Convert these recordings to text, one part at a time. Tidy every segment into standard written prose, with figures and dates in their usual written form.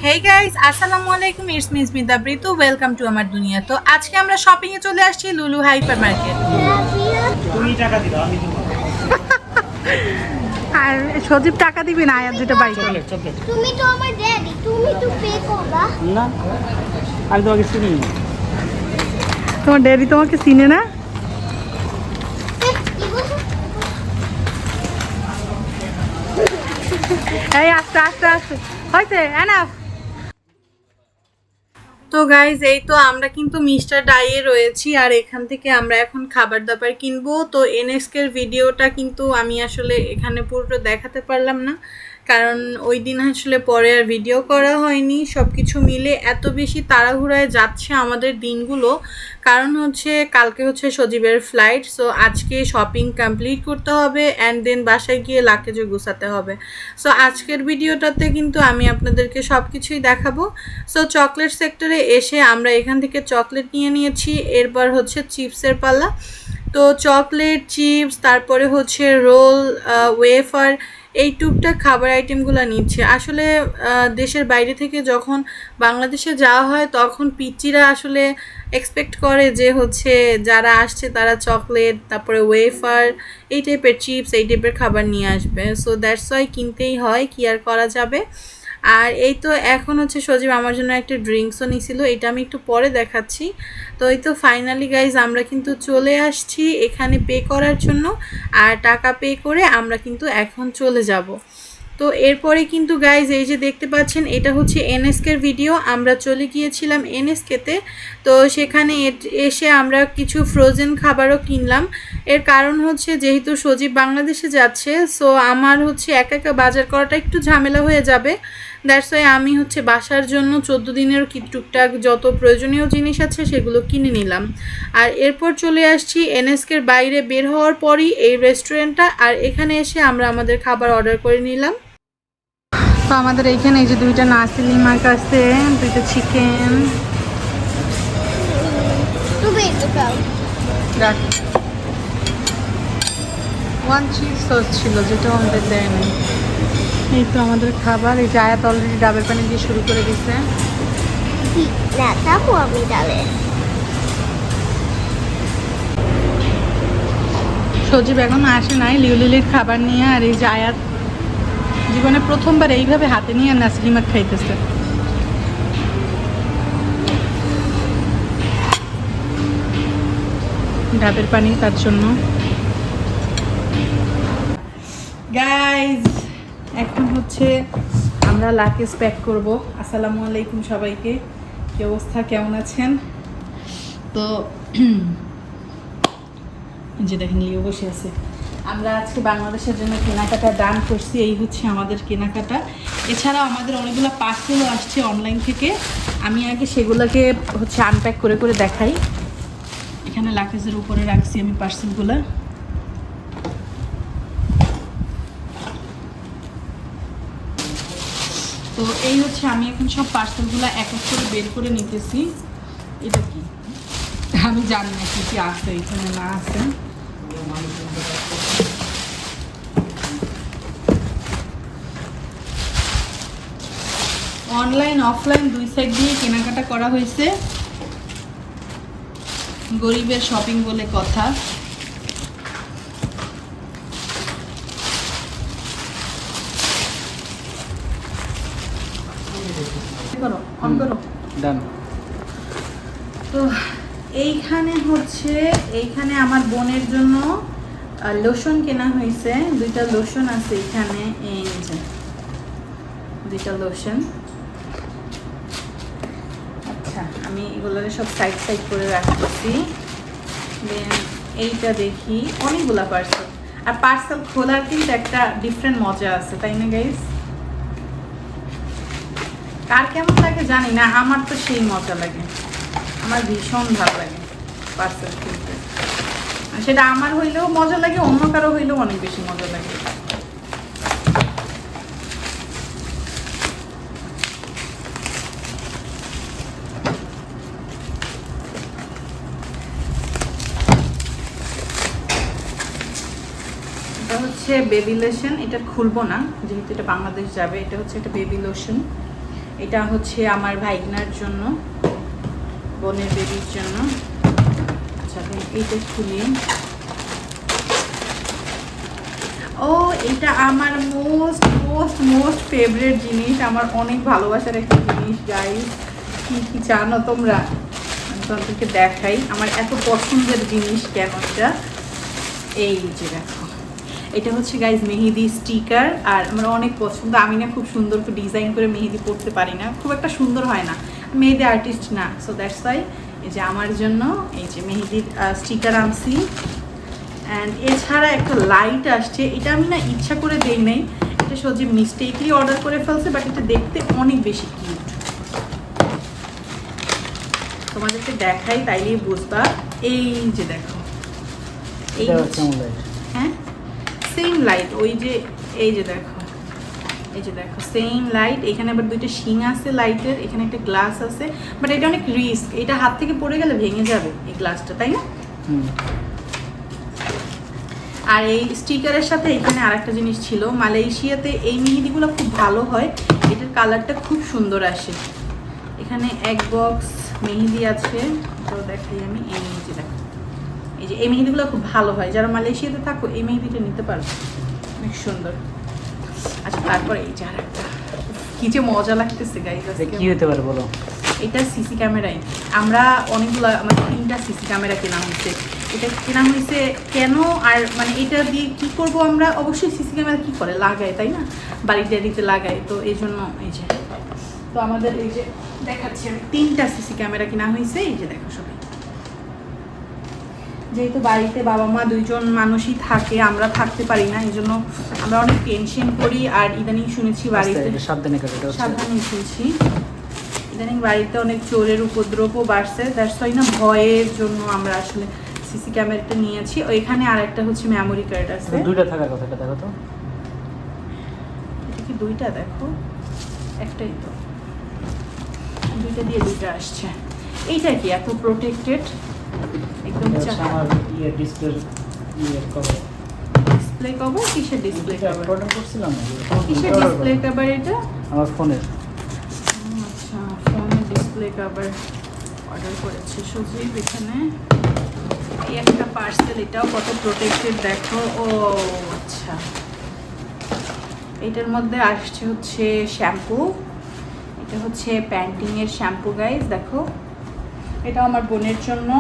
হেই guys, আসসালামু আলাইকুম। It's miss Mita Britu. Welcome to আমার দুনিয়া। তো আজকে আমরা শপিং এ চলে আসছি লুলু হাইপার মার্কেট। তুমি টাকা দিবা আমি দিব আর সজীব টাকা দিবি না আয়াত যেটা বাই করে চকলেট চকলেট তুমি তো আমার ড্যাডি, তুমি তো পে করবা। না আমি তোমাকে চিনি না। তোমার ড্যাডি তোমাকে চিনে না? এই আস্তে আস্তে আস্তে হয়েছে এনাফ। তো গাইজ, এই তো আমরা কিন্তু মিস্টার ডাইয়ে রয়েছি আর এখান থেকে আমরা এখন খাবার দাবার কিনবো। তো এনএসকের ভিডিওটা কিন্তু আমি আসলে এখানে পুরোটা দেখাতে পারলাম না, কারণ ওই দিন আসলে পরে আর ভিডিও করা হয়নি। সব কিছু মিলে এত বেশি তাড়াহুড়ায় যাচ্ছে আমাদের দিনগুলো, কারণ হচ্ছে কালকে হচ্ছে সজীবের ফ্লাইট। সো আজকে শপিং কমপ্লিট করতে হবে অ্যান্ড দেন বাসায় গিয়ে লাগেজও গুছাতে হবে। সো আজকের ভিডিওটাতে কিন্তু আমি আপনাদেরকে সব কিছুই দেখাবো। সো চকলেট সেক্টরে এসে আমরা এখান থেকে চকলেট নিয়ে নিয়েছি, এরপর হচ্ছে চিপসের পালা। তো চকলেট, চিপস, তারপরে হচ্ছে রোল, ওয়েফার, এই টুকটাক খাবার আইটেমগুলো নিচ্ছে। আসলে দেশের বাইরে থেকে যখন বাংলাদেশে যাওয়া হয় তখন পিচ্চিরা আসলে এক্সপেক্ট করে যে হচ্ছে যারা আসছে তারা চকলেট, তারপরে ওয়েফার, এই টাইপের চিপস, এই টাইপের খাবার নিয়ে আসবে। সো দ্যাটস ওয়াই কিনতেই হয়, কি আর করা যাবে। আর এই তো এখন হচ্ছে সজীব আমার জন্য একটা ড্রিঙ্কসও নিছিল, এটা আমি একটু পরে দেখাচ্ছি। তো এই তো ফাইনালি গাইজ আমরা কিন্তু চলে আসছি এখানে পে করার জন্য, আর টাকা পে করে আমরা কিন্তু এখন চলে যাব। তো এরপরে কিন্তু গাইজ এই যে দেখতে পাচ্ছেন এটা হচ্ছে এনএসকের ভিডিও। আমরা চলে গিয়েছিলাম এনএসকেতে। তো সেখানে এসে আমরা কিছু ফ্রোজেন খাবারও কিনলাম। এর কারণ হচ্ছে যেহেতু সজীব বাংলাদেশে যাচ্ছে, সো আমার হচ্ছে একা একা বাজার করাটা একটু ঝামেলা হয়ে যাবে। দ্যাটস ওয়াই আমি হচ্ছে বাসার জন্য 14 দিনের টুকটাক যত প্রয়োজনীয় জিনিস আছে সেগুলো কিনে নিলাম। আর এরপর চলে আসছি এনএসকের বাইরে বের হওয়ার পরই এই রেস্টুরেন্টটা, আর এখানে এসে আমরা আমাদের খাবার অর্ডার করে নিলাম। তো আমাদের এইখানে এই যে দুইটা নাসিলি মাছ আছে, দুইটা চিকেন, তুমি তো খাও। ওয়ান চিজ সস ছিল যেটা আমাদের দেয়নি। এই তো আমাদের খাবার। এই যে আয়াত অলরেডি ডাবের পানি দিয়ে শুরু করে দিচ্ছে। না, তাকো আমি ডালে। সজীব এখন আসে নাই লিউলিলির খাবার নিয়ে। আর এই যে আয়াত জীবনে প্রথমবার এইভাবে হাতে নিয়ে নাসিলি মাছ খাইতেছে। ডাবের পানি তার জন্য। গাইজ, এখন হচ্ছে আমরা লাকেজ প্যাক করব। আসসালামু আলাইকুম সবাইকে, কি অবস্থা, কেমন আছেন? তো যে দেখেন লিও বসে আছে। আমরা আজকে বাংলাদেশের জন্য কেনাকাটা ডান করছি, এই হচ্ছে আমাদের কেনাকাটা। এছাড়াও আমাদের অনেকগুলো পার্সেলও আসছে অনলাইন থেকে। আমি আগে সেগুলোকে হচ্ছে আনপ্যাক করে করে দেখাই। এখানে লাকেজের উপরে রাখছি আমি পার্সেলগুলো। তো এই হচ্ছে আমি এখন সব পার্সেলগুলো এক এক করে বের করে নিতেছি। এটা কি আমি জানি না কি কি আছে এখানে না আছে। অনলাইন অফলাইন দুই সাইড দিয়ে কেনাকাটা করা হয়েছে, গরিবের শপিং বলে কথা। করো অন করো। ডান। তো এইখানে আমার বোনের জন্য লোশন কেনা হয়েছে। দুইটা লোশন আছে এখানে, এই যে দুইটা লোশন। আচ্ছা, আমি এগুলোর সব সাইড সাইড করে রাখতেছি। দেন এইটা দেখি, অনেকগুলা পার্সেল। আর পার্সেল খোলার কিন্তু একটা ডিফারেন্ট মজা আছে, তাই না গাইস? কার কেমন লাগে জানি না, আমার তো সেই মজা লাগে। আমার ভীষণ ভালো লাগে পার্সেল কিনতে। সেটা আমার হইলেও মজা লাগে, অন্য কারো হইলেও অনেক বেশি মজা লাগে। এটা হচ্ছে বেবি লোশন। এটা খুলবো না যেহেতু এটা বাংলাদেশ যাবে। এটা হচ্ছে একটা বেবি লোশন। এটা হচ্ছে আমার ভাইগনার জন্য, বোনের বেবির জন্য। আচ্ছা এইটা খুলি। ও এটা আমার মোস্ট মোস্ট মোস্ট ফেভারিট জিনিস, আমার অনেক ভালোবাসার একটা জিনিস গাইস। কি জানো তোমরা, আমি তোমাদেরকে দেখাই আমার এত পছন্দের জিনিস কেন এটা। এই যে দেখো, এটা হচ্ছে গাইজ মেহেদি স্টিকার, আর আমার অনেক পছন্দ। আমি না খুব সুন্দর করে ডিজাইন করে মেহেদি পড়তে পারি না, খুব একটা সুন্দর হয় না, মেহেদি আর্টিস্ট না। সো দ্যাটস ওয়াই এই যে আমার জন্য এই যে মেহেদির স্টিকার আনছি। অ্যান্ড এছাড়া একটা লাইট আসছে, এটা আমি না ইচ্ছা করে দেই নাই, এটা সহজে মিস্টেকলি অর্ডার করে ফেলছে, বাট এটা দেখতে অনেক বেশি কিউট। তোমাদেরকে দেখাই তাইলেই বুঝবা। এই যে দেখো, এই হ্যাঁ সেম লাইট, ওই যে এই যে দেখো, এই যে দেখো সেম লাইট। এখানে আবার দুইটা শিং আছে লাইটের, এখানে একটা গ্লাস আছে, বাট এটা অনেক রিস্ক, এটা হাত থেকে পড়ে গেলে ভেঙে যাবে এই গ্লাসটা, তাই না? আর এই স্টিকারের সাথে এখানে আরেকটা জিনিস ছিল, মালয়েশিয়াতে এই মেহেদিগুলো খুব ভালো হয়, এটার কালারটা খুব সুন্দর আসে। এখানে এক বক্স মেহেদি আছে, তো দেখাই আমি। এই যে দেখো, এই যে এই মেহেদিগুলো খুব ভালো হয়, যারা মালয়েশিয়াতে থাকো এই মেহেদিটা নিতে পারো, অনেক সুন্দর। আচ্ছা তারপরে এই যে আরেকটা, কি যে মজা লাগতেছে গাইস। কি হতে পারে বলো? এটা সিসি ক্যামেরাই, আমরা অনেকগুলো, আমার 3টা সিসি ক্যামেরা কেনা হয়েছে। এটা কেনা হয়েছে কেন, আর মানে এটা দিয়ে কি করব আমরা, অবশ্যই সিসি ক্যামেরা কি করে লাগাই, তাই না, বাড়ি টাড়িতে লাগাই, তো এই জন্য এই যে, তো আমাদের এই যে দেখাচ্ছি আমি 3টা সিসি ক্যামেরা কেনা হয়েছে। এই যে দেখো সবাই, যেহেতু বাড়িতে বাবা মা 2জন মানুষই থাকে, আমরা থাকতে পারি না, এই জন্য আমরা অনেক টেনশন করি। আর ইদানিং শুনেছি বাড়িতে, সাবধানে শুনছি, ইদানিং বাড়িতে অনেক চোরের উপদ্রবও বাড়ছে, দ্যাটস ওয়াই না ভয়ের জন্য আমরা আসলে সিসি ক্যামেরাটা নিয়েছি। ওইখানে আর একটা হচ্ছে মেমোরি কার্ড আছে, 2টা থাকার কথা, দেখো তো এটা কি 2টা? দেখো একটাই তো, 2টা দিয়ে 2টা আসছে। এইটা কি এত প্রোটেক্টেড একদম? আমার ডিসপ্লে কভার, ডিসপ্লে কভার? কিসের ডিসপ্লে কভার অর্ডার করছিলাম? কিসের ডিসপ্লে কভার এটা? আমার ফোনের। আচ্ছা ফোনের ডিসপ্লে কভার অর্ডার করেছে সজীব। এখানে এই একটা পার্সেল, এটাও কত প্রোটেক্টেড দেখো। ও আচ্ছা, এটার মধ্যে আসছে হচ্ছে শ্যাম্পু, এটা হচ্ছে প্যান্টিংয়ের শ্যাম্পু গাইজ, দেখো এটাও আমার বোনের জন্য।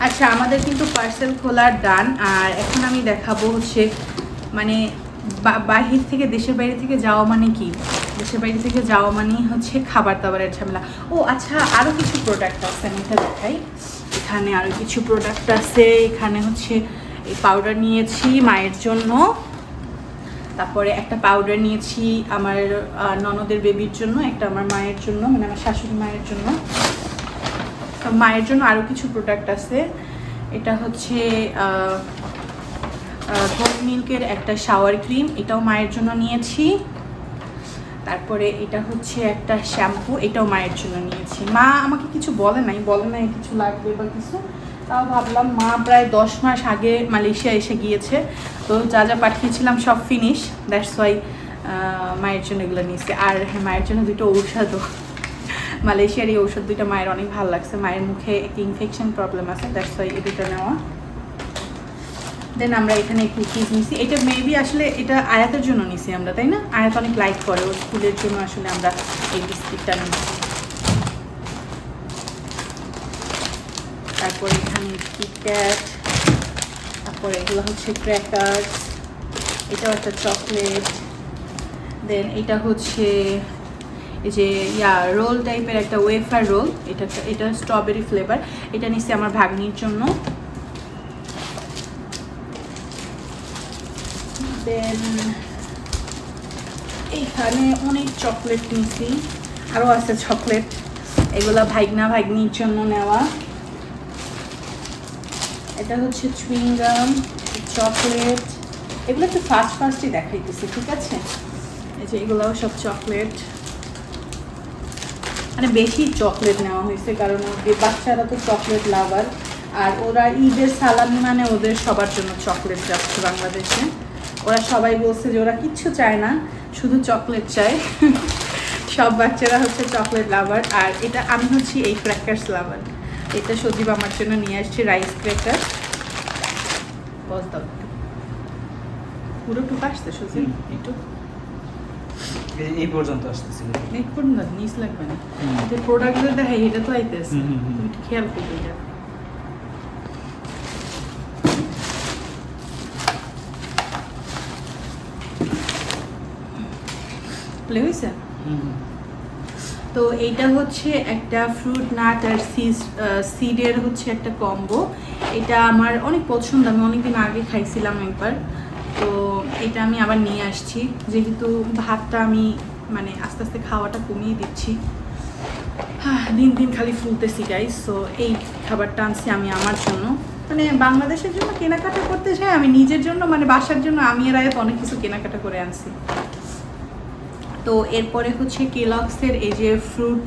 আচ্ছা আমাদের কিন্তু পার্সেল খোলার ডান, আর এখন আমি দেখাবো হচ্ছে মানে বাহির থেকে, দেশের বাইরে থেকে যাওয়া মানে কি, দেশের বাইরে থেকে যাওয়া মানেই হচ্ছে খাবার দাবারের ঝামেলা। ও আচ্ছা আরও কিছু প্রোডাক্ট আছে, আমি এটা দেখাই। এখানে আরও কিছু প্রোডাক্ট আছে, এখানে হচ্ছে এই পাউডার নিয়েছি মায়ের জন্য, তারপরে একটা পাউডার নিয়েছি আমার ননদের বেবির জন্য, একটা আমার মায়ের জন্য, মানে আমার শাশুড়ি মায়ের জন্য। মায়ের জন্য আরও কিছু প্রোডাক্ট আছে। এটা হচ্ছে হোম মিল্কের একটা শাওয়ার ক্রিম, এটাও মায়ের জন্য নিয়েছি। তারপরে এটা হচ্ছে একটা শ্যাম্পু, এটাও মায়ের জন্য নিয়েছি। মা আমাকে কিছু বলে নাই কিছু লাগবে বা কিছু, তাও ভাবলাম মা প্রায় 10 মাস আগে মালয়েশিয়া এসে গিয়েছে, তো যা যা পাঠিয়েছিলাম সব ফিনিশ, দ্যাটস ওয়াই মায়ের জন্য এগুলো নিয়েছি। আর হ্যাঁ, মায়ের জন্য 2টো ঔষধও, মালয়েশিয়ার এই ঔষধ 2টা মায়ের অনেক ভালো লাগছে, মায়ের মুখে একটা ইনফেকশন প্রবলেম আছে, দ্যাটস ওয়াই এই 2টা নেওয়া। দেন আমরা এখানে কুকিজ নিছি, এটা মেবি আসলে এটা আয়াতের জন্য নিছি আমরা, তাই না? আয়াত অনেক লাইক করে, ওর স্কুলের জন্য আসলে আমরা এই বিস্কিটটা নিচ্ছি। তারপর এখানে কিটক্যাট, তারপর এগুলো হচ্ছে ক্র্যাকার্স, এটাও একটা চকলেট। দেন এটা হচ্ছে এই যে রোল টাইপের একটা ওয়েফার রোল, এটা স্ট্রবেরি ফ্লেভার, এটা নিচ্ছি আমার ভাগ্নির জন্য। দেন এইখানে অনেক চকলেট নিচ্ছি, আরও আছে চকলেট, এগুলো ভাগ্নির জন্য নেওয়া। এটা হচ্ছে চুইংগাম, চকলেট, এগুলো একটু ফার্স্টই দেখাইতেছে, ঠিক আছে? এই যে এগুলোও সব চকলেট, মানে বেশি চকলেট নেওয়া হয়েছে কারণ বাচ্চারা তো চকলেট লাভার, আর ওরা ঈদের সালামি মানে ওদের সবার জন্য চকলেট যাচ্ছে বাংলাদেশে। ওরা সবাই বলছে যে ওরা কিচ্ছু চায় না, শুধু চকলেট চায়। সব বাচ্চারা হচ্ছে চকলেট লাভার, আর এটা আমি হচ্ছি এই ক্র্যাকার্স লাভার। এটা সজীব আমার জন্য নিয়ে আসছে রাইস ক্র্যাকার। বস দাও একটু। পুরো টুক আসছে সজীব একটু এই পর্যন্ত আসতেছিল। এক করুন না, নিচ লাগবে না। হুম। যে প্রোডাক্টগুলো দেখাই এটা তো আইতেছে, হুম, হুম, হুম। তুমি একটু খেয়াল করবে এটা। প্লে হয়েছে? তো এইটা হচ্ছে একটা ফ্রুট নাট আর সিডের হচ্ছে একটা কম্বো। এটা আমার অনেক পছন্দ, আমি অনেকদিন আগে খাইছিলাম একবার। তো এটা আমি আবার নিয়ে আসছি, যেহেতু ভাতটা আমি মানে আস্তে আস্তে খাওয়াটা কমিয়ে দিচ্ছি। দিন দিন খালি ফুলতেছি গাইস। সো এই খাবারটা আনছি আমি আমার জন্য, মানে বাংলাদেশের জন্য কেনাকাটা করতে চাই, আমি নিজের জন্য মানে বাসার জন্য আমি এর আগে অনেক কিছু কেনাকাটা করে আনছি। তো এরপরে হচ্ছে কেলগসের এই যে ফ্রুট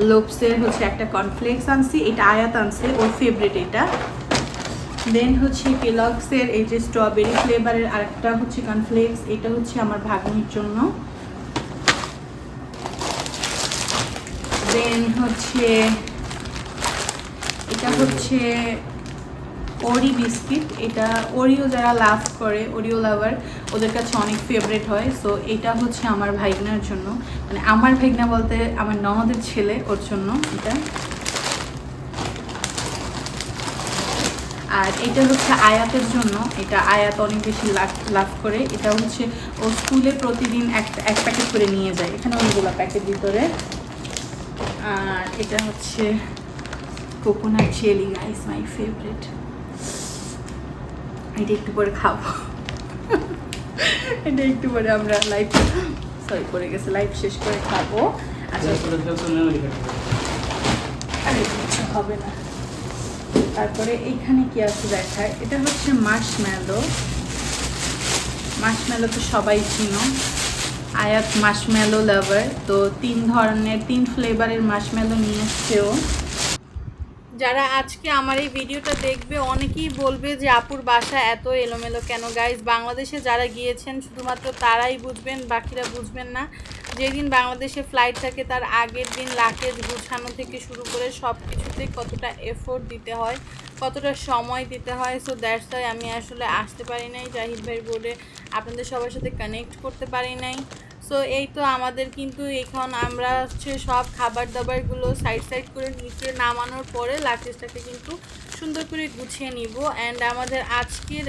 লোপসের হচ্ছে একটা কর্নফ্লেক্স আনছি, এটা আয়াত আনছে, ওর ফেভারিট এটা। দেন হচ্ছে কেলগসের এই যে স্ট্রবেরি ফ্লেভারের আরেকটা হচ্ছে কর্নফ্লেক্স, এটা হচ্ছে আমার ভাগ্নির জন্য। দেন হচ্ছে এটা হচ্ছে ওরি বিস্কিট, এটা ওরিও যারা লাভ করে, ওরিও লাভার, ওদের কাছে অনেক ফেভারিট হয়। সো এটা হচ্ছে আমার ভাইগনার জন্য, মানে আমার ভাইগনা বলতে আমার ননদের ছেলে, ওর জন্য এটা। আর এটা হচ্ছে আয়াতের জন্য, এটা আয়াত অনেক বেশি লাভ করে। এটা হচ্ছে ও স্কুলে প্রতিদিন এক প্যাকেট করে নিয়ে যায়, এখানে অনেকগুলো প্যাকেট ভিতরে। আর এটা হচ্ছে coconut jelly guys, my favourite. এটা একটু পরে খাবো, এটা একটু পরে আমরা লাইভ পড়ে গেছে, লাইভ শেষ করে খাবো। আচ্ছা আরে কিছু হবে না। তারপরে এইখানে কি আছে দেখায়, এটা হচ্ছে মার্শম্যালো। মার্শম্যালো তো সবাই চিনো, আয়াত মার্শম্যালো লাভার। তো 3 ফ্লেভারের মার্শম্যালো নিয়ে এসছেও। যারা আজকে আমার এই ভিডিওটা দেখবে অনেকেই বলবে যে আপুর বাসা এত এলোমেলো কেন। গাইজ, বাংলাদেশে যারা গিয়েছেন শুধুমাত্র তারাই বুঝবেন, বাকিরা বুঝবেন না। যেদিন বাংলাদেশে ফ্লাইট থাকে তার আগের দিন লাগেজ গুছানো থেকে শুরু করে সব কিছুতে কতটা এফোর্ট দিতে হয়, কতটা সময় দিতে হয়। সো দ্যাটস ওয়াই আমি আসলে আসতে পারি নাই, জাহিদ ভাইয়ের বোর্ডে আপনাদের সবার সাথে কানেক্ট করতে পারি নাই। সো এই তো আমাদের কিন্তু এখন আমরা হচ্ছে সব খাবার দাবারগুলো সাইড করে নিচে নামানোর পরে লাগেজটাকে কিন্তু সুন্দর করে গুছিয়ে নিব। অ্যান্ড আমাদের আজকের